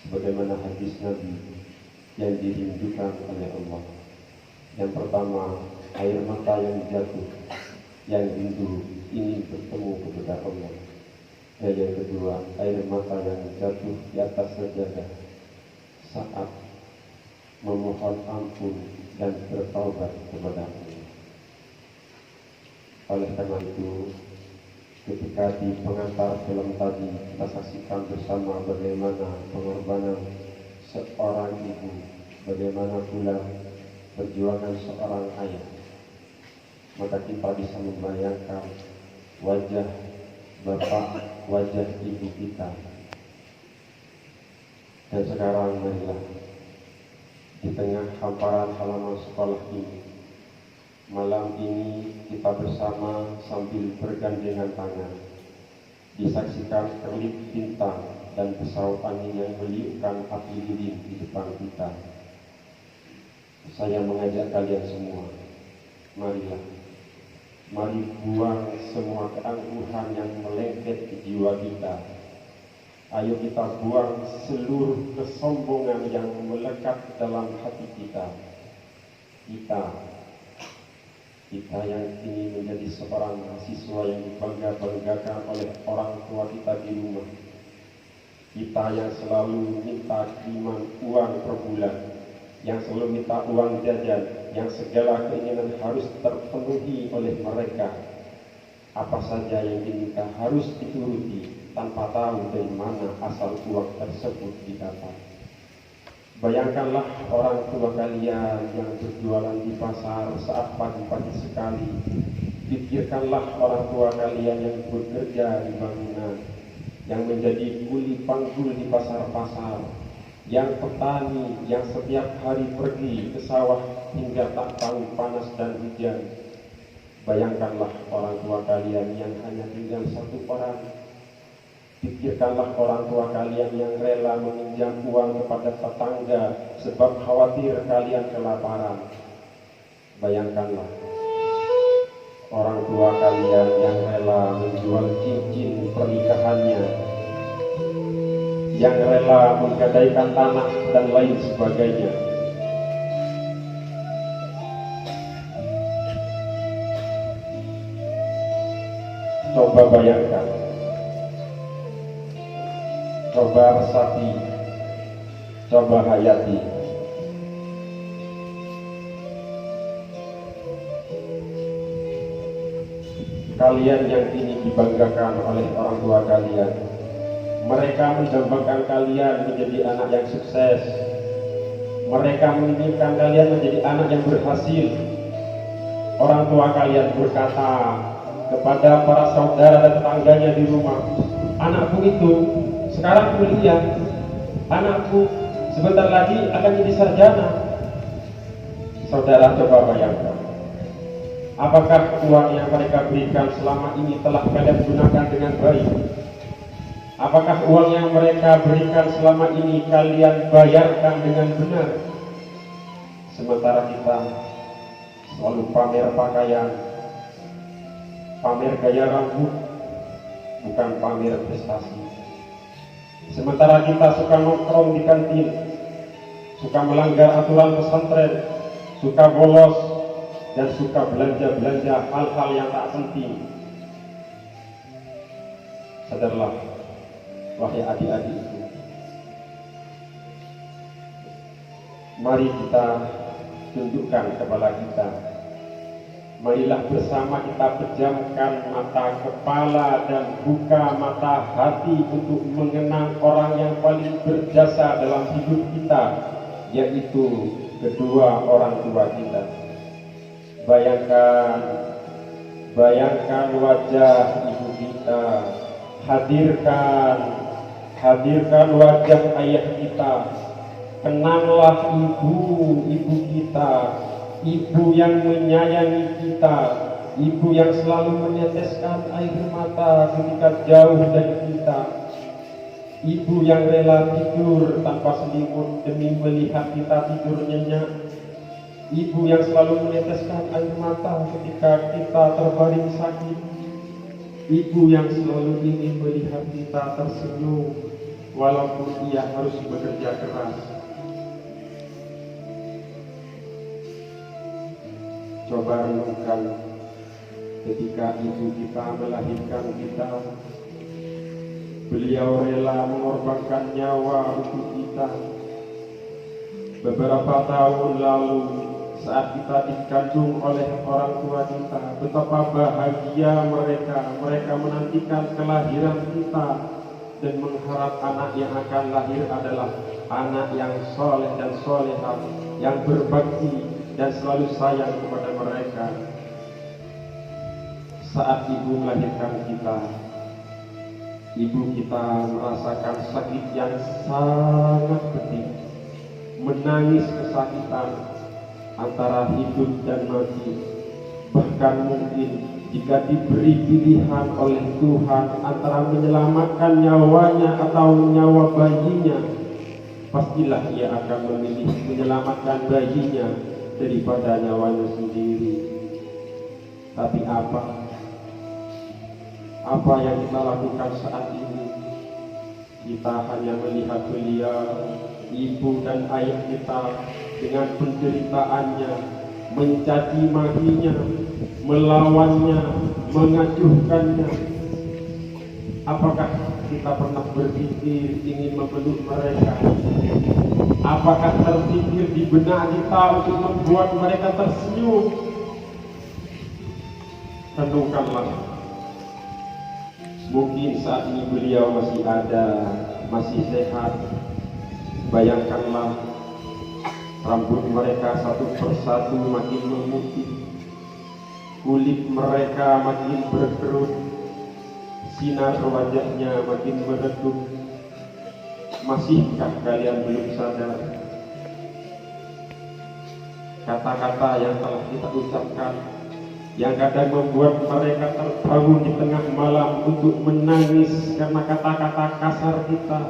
sebagaimana hadis Nabi yang dirindukan oleh Allah. Yang pertama, air mata yang jatuh, yang rindu ingin bertemu kepada Allah. Dan yang kedua, air mata yang jatuh di atas sajadah saat memohon ampun dan bertaubat kepada Allah. Oleh karena itu, ketika di pengantar film tadi kita saksikan bersama bagaimana pengorbanan seorang ibu, bagaimana pula perjuangan seorang ayah, maka kita bisa membayangkan wajah bapak, wajah ibu kita. Dan sekarang marilah di tengah hamparan halaman sekolah ini, malam ini kita bersama sambil bergandengan tangan disaksikan kelip bintang dan pesawat angin yang meliupkan api lilin di depan kita. Saya mengajak kalian semua, marilah, mari buang semua keangkuhan yang melengket di jiwa kita. Ayo kita buang seluruh kesombongan yang melekat dalam hati kita. Kita yang ingin menjadi seorang mahasiswa yang dibangga-banggakan oleh orang tua kita di rumah. Kita yang selalu minta kiriman uang per bulan, yang selalu minta uang jajan, yang segala keinginan harus terpenuhi oleh mereka. Apa saja yang diminta harus dituruti tanpa tahu dari mana asal uang tersebut didapat. Bayangkanlah orang tua kalian yang berjualan di pasar saat pagi-pagi sekali. Pikirkanlah orang tua kalian yang bekerja di bangunan, yang menjadi kuli panggul di pasar-pasar, yang petani yang setiap hari pergi ke sawah hingga tak tahu panas dan hujan. Bayangkanlah orang tua kalian yang hanya tinggal satu orang. Pikirkanlah orang tua kalian yang rela meminjam uang kepada tetangga sebab khawatir kalian kelaparan. Bayangkanlah orang tua kalian yang rela menjual cincin pernikahannya, yang rela menggadaikan tanah dan lain sebagainya. Coba bayangkan, coba resapi, coba hayati. Kalian yang kini dibanggakan oleh orang tua kalian, mereka mendambakan kalian menjadi anak yang sukses. Mereka menginginkan kalian menjadi anak yang berhasil. orang tua kalian berkata kepada para saudara dan tetangganya di rumah, anakku itu sekarang kuliah, anakku sebentar lagi akan jadi sarjana. Saudara coba bayangkan, apakah uang yang mereka berikan selama ini telah kalian gunakan dengan baik? Apakah uang yang mereka berikan selama ini kalian bayarkan dengan benar? Sementara kita selalu pamer pakaian, pamer gaya rambut, bukan pamer prestasi. Sementara kita suka nongkrong di kantin, suka melanggar aturan pesantren, suka bolos, dan suka belanja-belanja hal-hal yang tak penting. Sadarlah, wahai adik-adikku, mari kita tunjukkan kepala kita. Marilah bersama kita pejamkan mata kepala dan buka mata hati untuk mengenang orang yang paling berjasa dalam hidup kita, yaitu kedua orang tua kita. Bayangkan wajah ibu kita, hadirkan wajah ayah kita. Kenanglah ibu kita, ibu yang menyayangi kita, ibu yang selalu meneteskan air mata ketika jauh dari kita, ibu yang rela tidur tanpa selimut demi melihat kita tidur nyenyak, ibu yang selalu meneteskan air mata ketika kita terbaring sakit, ibu yang selalu ingin melihat kita tersenyum walaupun ia harus bekerja keras. Coba renungkan ketika ibu kita melahirkan kita, beliau rela mengorbankan nyawa untuk kita. Beberapa tahun lalu saat kita dikandung oleh orang tua kita, betapa bahagia mereka menantikan kelahiran kita dan mengharap anak yang akan lahir adalah anak yang soleh dan solehah, yang berbakti dan selalu sayang kepada mereka. Saat ibu melahirkan kita, ibu kita merasakan sakit yang sangat pedih, menangis kesakitan antara hidup dan mati. Bahkan mungkin jika diberi pilihan oleh Tuhan antara menyelamatkan nyawanya atau nyawa bayinya, pastilah ia akan memilih menyelamatkan bayinya daripada nyawanya sendiri. Tapi apa yang kita lakukan saat ini? Kita hanya melihat beliau, ibu dan ayah kita, dengan penderitaannya, mencaci makinya, melawannya, mengacuhkannya. Apakah kita pernah berpikir ingin memeluk mereka? Apakah terpikir di benak kita untuk membuat mereka tersenyum? Renungkanlah. Mungkin saat ini beliau masih ada, masih sehat. Bayangkanlah, rambut mereka satu persatu makin memutih, kulit mereka makin berkerut, sinar wajahnya makin meredup. Masihkah kalian belum sadar? Kata-kata yang telah kita ucapkan, yang kadang membuat mereka terbangun di tengah malam untuk menangis karena kata-kata kasar kita.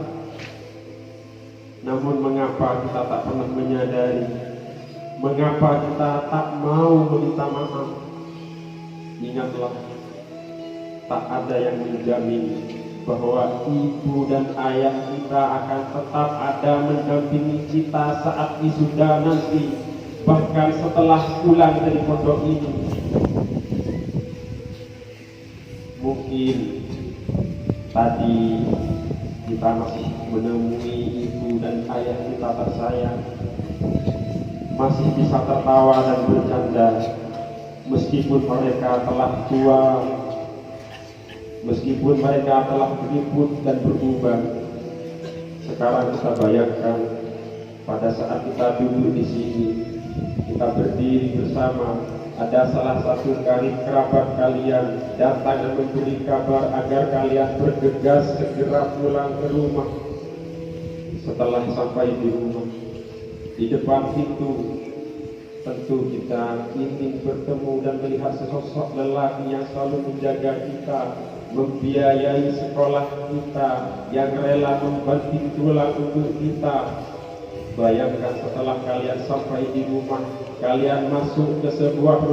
Namun mengapa kita tak pernah menyadari? Mengapa kita tak mau meminta maaf? Ingatlah, tak ada yang menjamin bahwa ibu dan ayah kita akan tetap ada mendampingi kita saat wisuda nanti, bahkan setelah pulang dari pondok ini. Mungkin tadi kita masih menemui ibu dan ayah kita tersayang, masih bisa tertawa dan bercanda meskipun mereka telah tua, meskipun mereka telah berliput dan berubah. Sekarang kita bayangkan pada saat kita duduk di sini, kita berdiri bersama, ada salah satu karib kerabat kalian datang dan memberi kabar agar kalian bergegas segera pulang ke rumah. Setelah sampai di rumah, di depan pintu, tentu kita ingin bertemu dan melihat sesosok lelaki yang selalu menjaga kita, membiayai sekolah kita, yang rela membanting tulang untuk kita. Bayangkan setelah kalian sampai di rumah, kalian masuk ke sebuah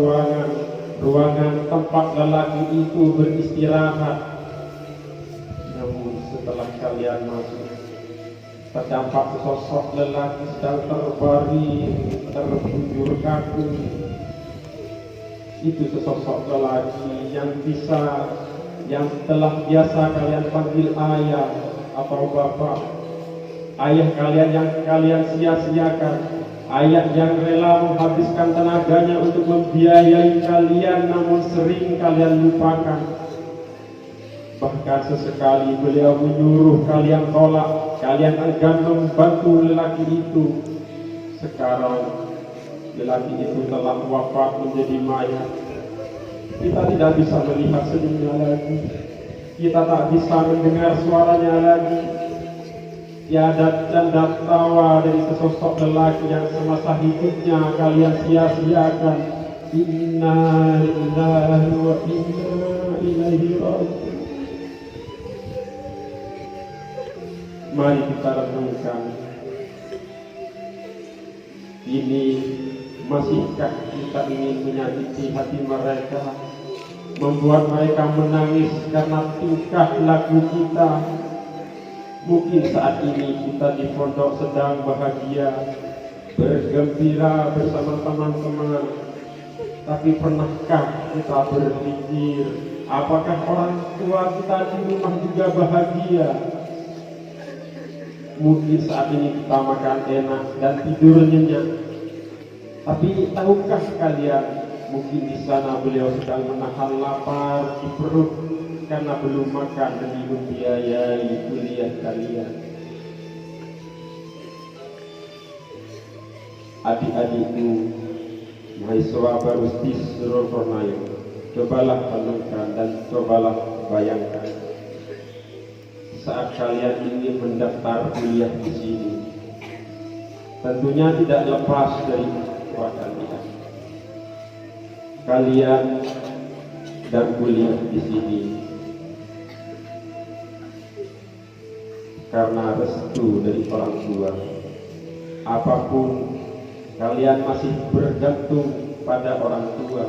ruangan tempat lelaki itu beristirahat. Namun setelah kalian masuk, terdapat sesosok lelaki sedang terbaring, terbujur kaku. Itu sesosok lelaki yang telah biasa kalian panggil ayah atau bapak. Ayah kalian yang kalian sia-siakan, ayah yang rela menghabiskan tenaganya untuk membiayai kalian, namun sering kalian lupakan. Bahkan sesekali beliau menyuruh kalian tolak, kalian enggan membantu lelaki itu. Sekarang lelaki itu telah wafat menjadi mayat. Kita tidak bisa melihat senyumnya lagi, kita tak bisa mendengar suaranya lagi. Tiada canda tawa dari sesosok lelaki yang semasa hidupnya kalian sia-siakan. Inna lillahi wa inna ilaihi raji'un. Mari kita renungkan, ini masihkah kita ingin menyakiti hati mereka, membuat mereka menangis karena tingkah laku kita? Mungkin saat ini kita di pondok sedang bahagia, bergembira bersama teman-teman. Tapi pernahkah kita berpikir, apakah orang tua kita di rumah juga bahagia? Mungkin saat ini kita makan enak dan tidur nyenyak. Tapi tahukah kalian, mungkin di sana beliau sedang menahan lapar di perut karena belum makan demi membiayai kuliah kalian. Adik-adikku, mahasiswa baru di seluruh Borneo, cobalah renungkan dan cobalah bayangkan, saat kalian ingin mendaftar kuliah di sini, tentunya tidak lepas dari tua kalian. Kalian dan kuliah di sini karena restu dari orang tua. Apapun, kalian masih bergantung pada orang tua.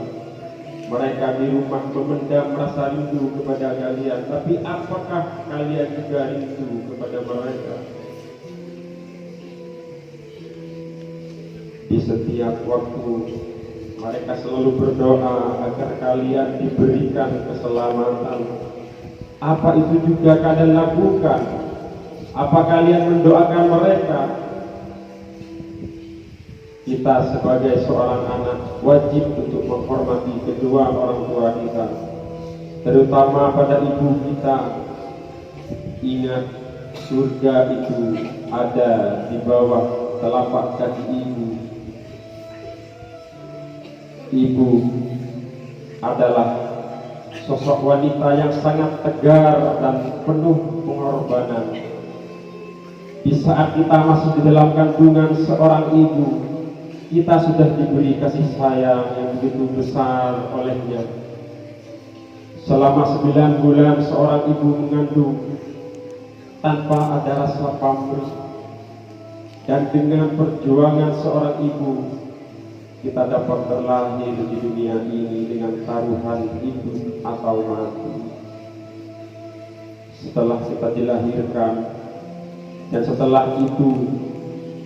Mereka di rumah memendam rasa rindu kepada kalian, tapi apakah kalian juga rindu kepada mereka? Di setiap waktu mereka selalu berdoa agar kalian diberikan keselamatan. Apa itu juga kalian lakukan? Apa kalian mendoakan mereka? Kita sebagai seorang anak wajib untuk menghormati kedua orang tua kita, terutama pada ibu kita. Ingat, surga itu ada di bawah telapak kaki ibu. Ibu adalah sosok wanita yang sangat tegar dan penuh pengorbanan. Di saat kita masih di dalam kandungan seorang ibu, kita sudah diberi kasih sayang yang begitu besar olehnya. Selama 9 bulan seorang ibu mengandung tanpa ada rasa pamrih, dan dengan perjuangan seorang ibu kita dapat terlahir di dunia ini dengan taruhan hidup atau mati. Setelah kita dilahirkan, dan setelah itu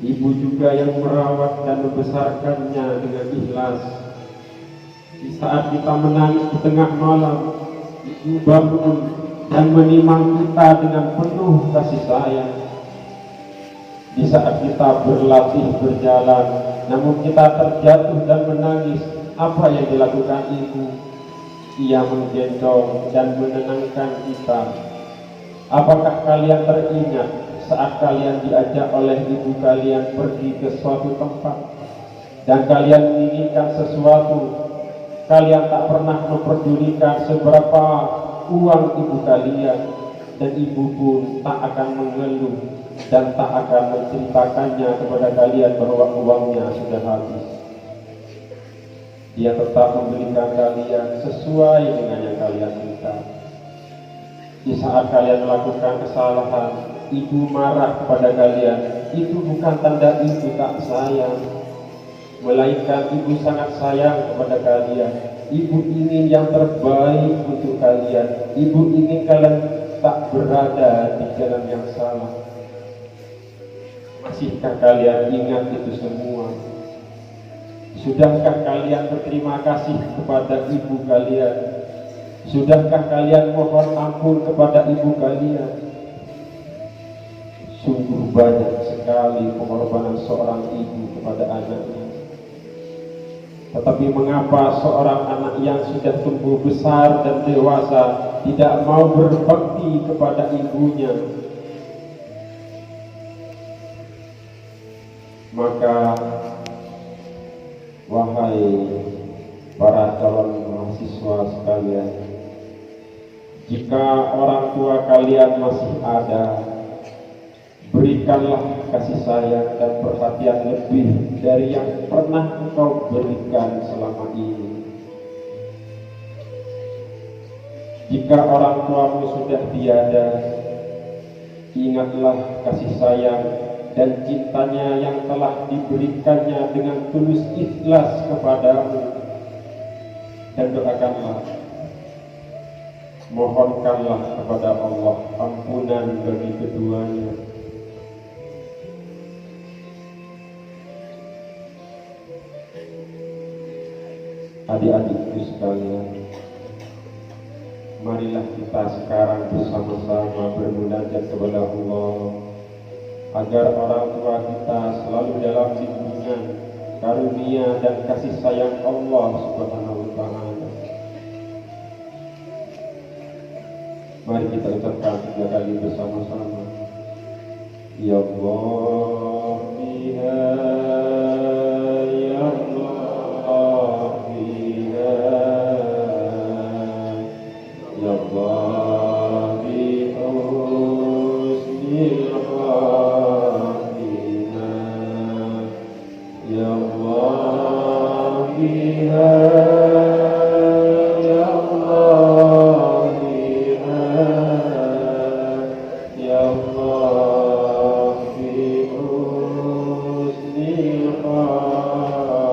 ibu juga yang merawat dan membesarkannya dengan ikhlas. Di saat kita menangis di tengah malam, ibu bangun dan menimang kita dengan penuh kasih sayang. Di saat kita berlatih berjalan, namun kita terjatuh dan menangis, apa yang dilakukan ibu? Ia menggendong dan menenangkan kita. Apakah kalian teringat saat kalian diajak oleh ibu kalian pergi ke suatu tempat dan kalian menginginkan sesuatu, kalian tak pernah memperdulikan seberapa uang ibu kalian, dan ibu pun tak akan mengeluh dan tak akan menceritakannya kepada kalian bahwa uangnya sudah habis. Dia tetap memberikan kalian sesuai dengan yang kalian minta. Di saat kalian melakukan kesalahan, ibu marah kepada kalian, itu bukan tanda ibu tak sayang, melainkan ibu sangat sayang kepada kalian. Ibu ingin yang terbaik untuk kalian. Ibu ingin kalian tak berada di jalan yang salah. Masihkah kalian ingat itu semua? Sudahkah kalian berterima kasih kepada ibu kalian? Sudahkah kalian mohon ampun kepada ibu kalian? Sungguh banyak sekali pengorbanan seorang ibu kepada anaknya. Tetapi mengapa seorang anak yang sudah tumbuh besar dan dewasa tidak mau berbakti kepada ibunya? Maka wahai para calon mahasiswa sekalian, jika orang tua kalian masih ada, berikanlah kasih sayang dan perhatian lebih dari yang pernah engkau berikan selama ini. Jika orang tuamu sudah tiada, ingatlah kasih sayang dan cintanya yang telah diberikannya dengan tulus ikhlas kepadamu, dan doakanlah, mohonkanlah kepada Allah ampunan bagi keduanya. Adik-adikku sekalian, marilah kita sekarang bersama-sama bermunajat kepada Allah, agar orang tua kita selalu dalam lindungan, karunia dan kasih sayang Allah Subhanahu wa Ta'ala. Mari kita ucapkan 3 kali bersama-sama. Ya Allah, biha, ya Allah, biha, ya Allah, bi husnil khatimah, ya Allah, biha, ya Allah, biha, ya Allah, bi husnil khatimah,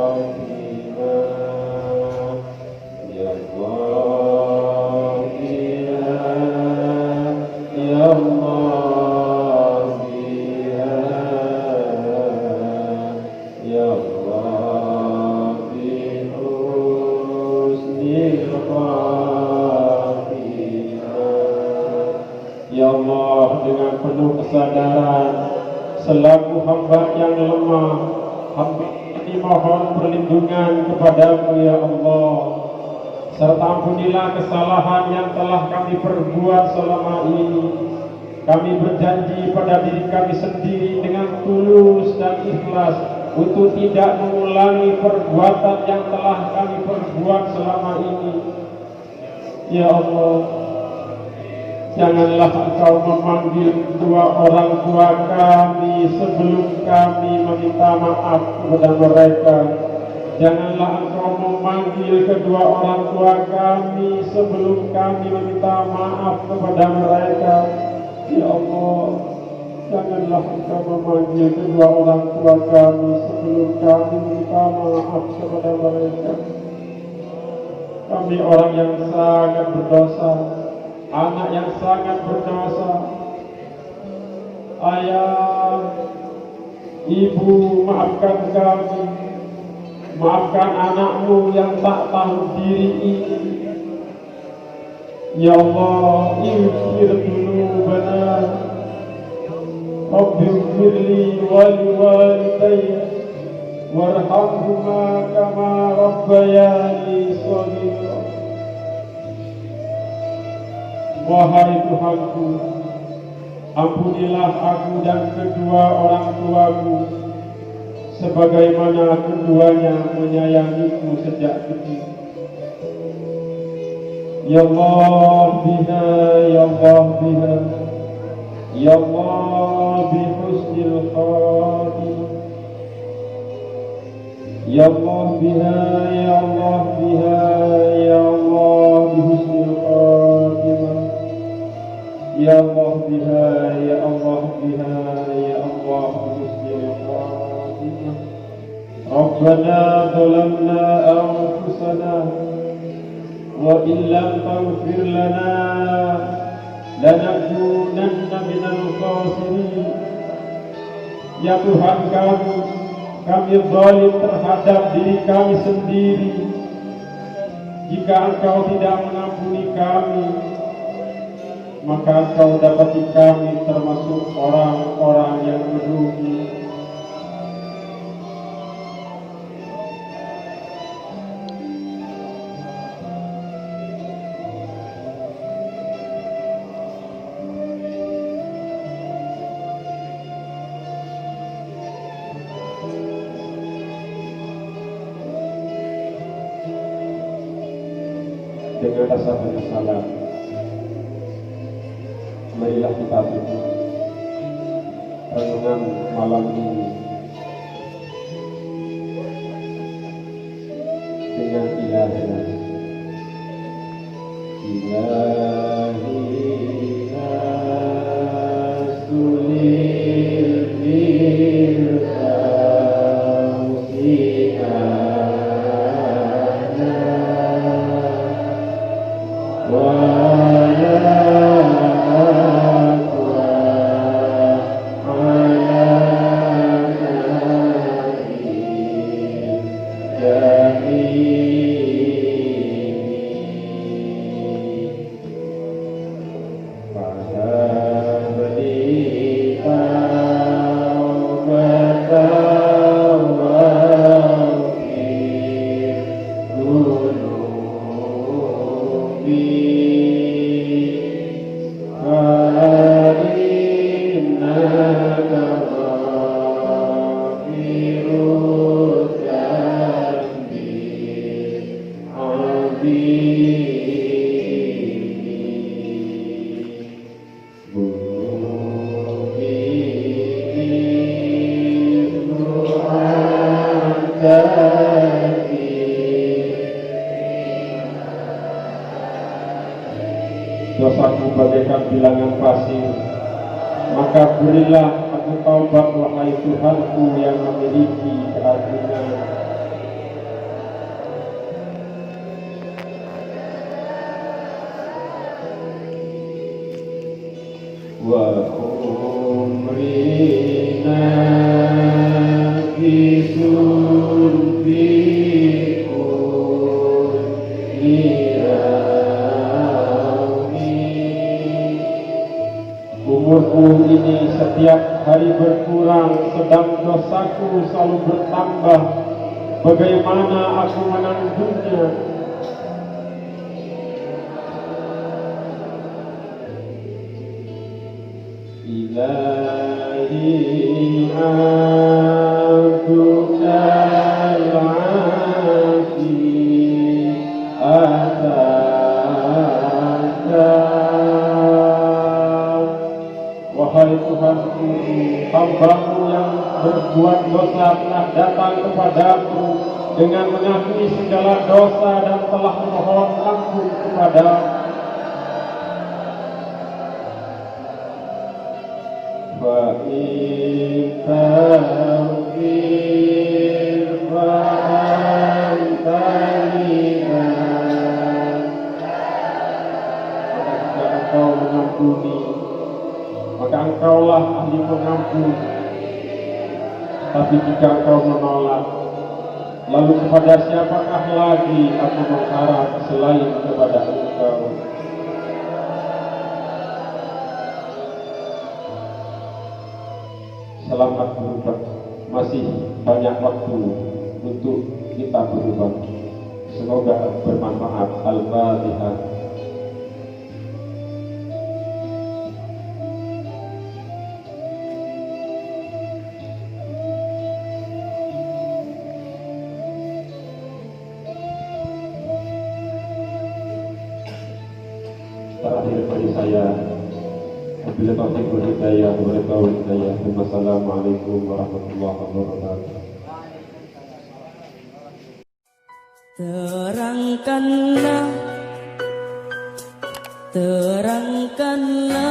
ya Allah, biha, ya Allah, biha, ya Allah, bi husnil khatimah. Ya Allah, dengan penuh kesadaran, selaku hamba yang lemah, hamba ini mohon perlindungan kepadamu ya Allah, serta ampunilah kesalahan yang telah kami perbuat selama ini. Kami berjanji pada diri kami sendiri dengan tulus dan ikhlas untuk tidak mengulangi perbuatan yang telah kami perbuat selama ini. Ya Allah, janganlah Engkau memanggil kedua orang tua kami sebelum kami meminta maaf kepada mereka. Janganlah Engkau memanggil kedua orang tua kami sebelum kami meminta maaf kepada mereka. Ya Allah, janganlah Engkau memanggil kedua orang tua kami sebelum kami meminta maaf kepada mereka. Kami orang yang sangat berdosa, anak yang sangat berdosa. Ayah, ibu, maafkan kami, maafkan anakmu yang tak tahu diri ini. Ya Allah, ighfir dzunubana, Rabbighfir li wa liwalidayya warhamhuma kama rabbayani shaghira. Wahai Tuhanku, ampunilah aku dan kedua orang tuaku, sebagaimana keduanya menyayangiku sejak kecil. Ya Allah biha, ya Allah biha, ya Allah bi husnil khatimah. Ya Allah biha, ya Allah biha, ya Allah bi husnil khatimah. Ya Allah biha, ya Allah biha, ya Allah bi husnil khatimah. Rabbana zalamna anfusana wa illam taghfir lana lanakunanna minal khasirin. Ya Tuhan kami zalim terhadap diri kami sendiri. Jika Engkau tidak mengampuni kami, maka Engkau dapati kami termasuk orang-orang yang merugi. Dengan rasa penyesalan, marilah kita tutup renungan malam ini dengan ilahi nasulil dosaku bagaikan bilangan pasir, maka berilah aku taubat wahai Tuhanku yang memiliki keagungan. Wa umrina bisul fikun umurku ini setiap hari berkurang, sedang dosaku selalu bertambah. Bagaimana aku menanggungnya? Ilahi antukal afi wahai Tuhanku, hamba-Mu yang berbuat dosa telah datang kepadamu dengan mengakui segala dosa dan telah memohon ampun kepadamu. Fa'in taghfir fa'antani'an. Jika Engkau mengampuni, maka Engkaulah ahli pengampun. Tapi jika Engkau menolak, lalu kepada siapakah lagi aku mengharap selain kepada Engkau? Selamat berubah, masih banyak waktu untuk kita berubah. Semoga bermanfaat. Al-Fatihah. terakhir bagi saya. Wabillahi taufiq wal hidayah. Wassalamualaikum warahmatullahi wabarakatuh. Terangkanlah, terangkanlah